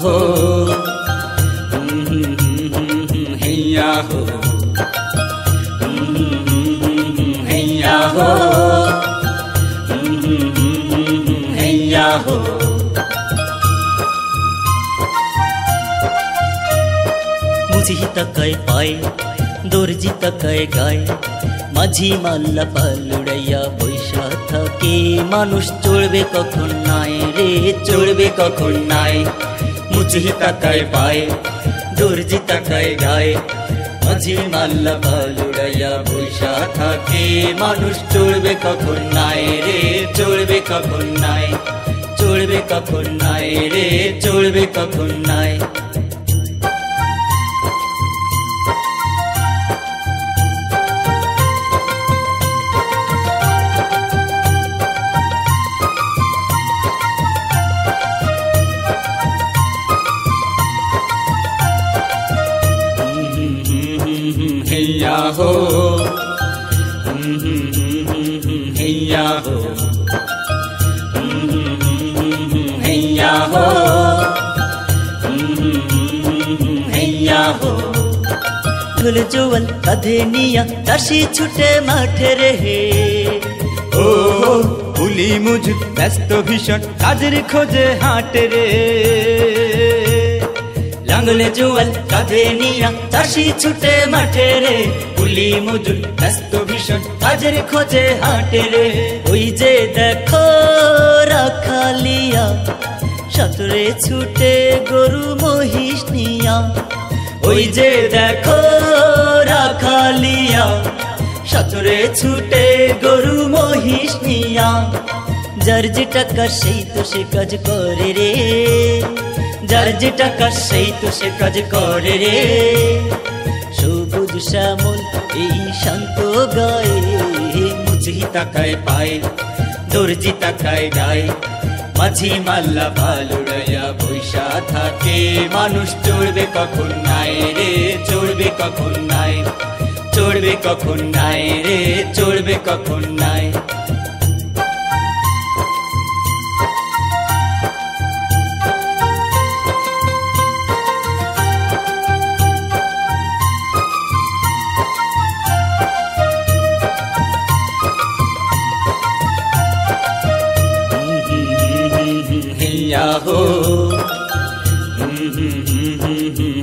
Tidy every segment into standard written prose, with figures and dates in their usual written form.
हो हैया हो हैया हो हैया हो। मुझी तकाय पाय दर्जी तकाय गाय माझी माल्ला पालुड़ाइया बৈশা থাকে মানুষ চলবে কখন নাই রে চলবে কখন নাই। মুঝি তাকায় পায় দর্জি তাকায় গায় माझी माल्ला पालुड़ाइया বৈশা থাকে মানুষ চলবে কখন নাই রে চলবে কখন নাই চলবে কখন নাই রে চলবে কখন নাই। हैया हो हैया हो हैया हो हैया हो। ঢোল জোয়াল কাঁধে নিয়া চাষি ছুটে মাঠে রে ও পুলি মজুর ব্যস্ত ভীষণ কাজের খোঁজে হাটে রে। লাঙ্গলে জোয়াল কাঁধে নিয়া চাষি ছুটে মাঠে রে কুলি মজুর ব্যস্ত ভীষণ কাজের খোঁজে হাটে রে। ওই যে দেখো রাখালিয়া সাঁতরে ছুটে গরু মহিষ নিয়া ওই যে দেখো রাখালিয়া সাঁতরে ছুটে গরু মহিষ নিয়া। যার যে টাকা সেই তো সে কাজ করে রে যার যে টাকা সেই তো সে কাজ করে রে। সবুজ শ্যামল এই শান্ত গায়ে মুঝি তাকায় পায় দর্জি তাকায় গায় মাঝি মাল্লা পালুড়াইয়া বৈশা থাকে মানুষ চড়বে কখন নাই রে চড়বে কখন নাই চড়বে কখন নাই রে চড়বে কখন নাই। हैया हो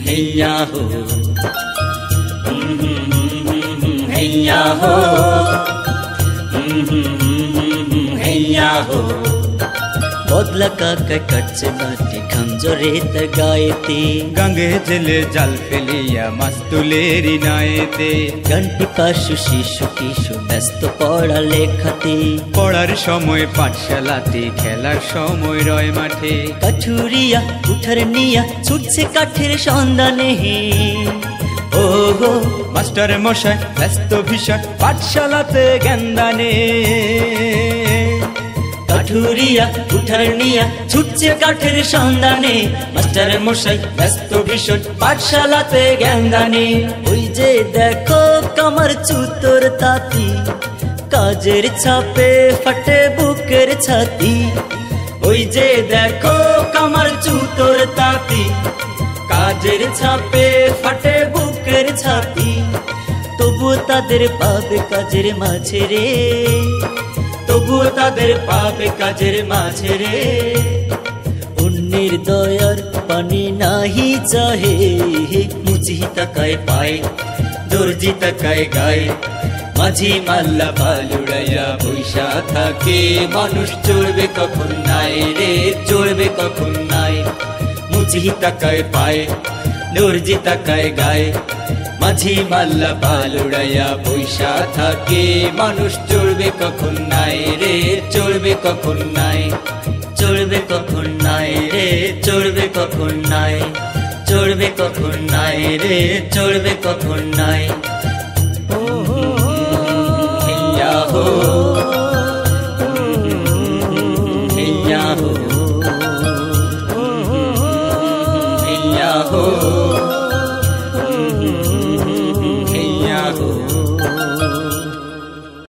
हैया हो हैया हो हैया हो। বদলা কাকা কাটছে মাটি খামজরে তার গায়েতে গঙ্গে জেলে জাল ফেলিয়া মাছ তুলেরি নায়েতে। ঘন্টি পাশু শিশু কিশু ব্যস্ত পড়া লেখাতে পড়ার সময় পাঠশালাতে খেলার সময় রয় মাঠে। কাঠুরিয়া উঠার নিয়া ছুটছে কাঠের সন্ধানে ও গো মাস্টার মশাই ব্যস্ত ভীষণ পাঠশালাতে জ্ঞানদানে। কাঠুরিয়া উঠার নিয়া ছুটছে কাঠের সন্ধানে মাস্টার মশাই ব্যস্ত ভীষণ পাঠশালাতে জ্ঞানদানে। ওই যে দেখো কামার চুতোর তাঁতি কাজের ছাপে ফাটে বুকের ছাতি ওই যে দেখো কামার চুতোর তাঁতি কাজের ছাপে ফাটে বুকের ছাতি। তবু তাদের পাবে কাজের মাঝে রে তবুও তাদের পাবে কাজের মাঝে রে। অন্যের দয়ার পানি নাহি চাহে মুঝি তাকায় পায় দর্জি তাকায় গায় মাঝি মাল্লা পালুড়াইয়া বৈশা থাকে মানুষ চড়বে কখন নাই রে চড়বে কখন নাই। মুঝি তাকায় পায় দর্জি তাকায় গায় মাঝি মাল্লা পালুড়াইয়া বৈশা থাকে মানুষ চড়বে কখন নাই রে চড়বে কখন নাই চড়বে কখন নাই রে চড়বে কখন নাই চড়বে কখন নাই রে চড়বে কখন নাই। हैया हो हैया हो हैया हो।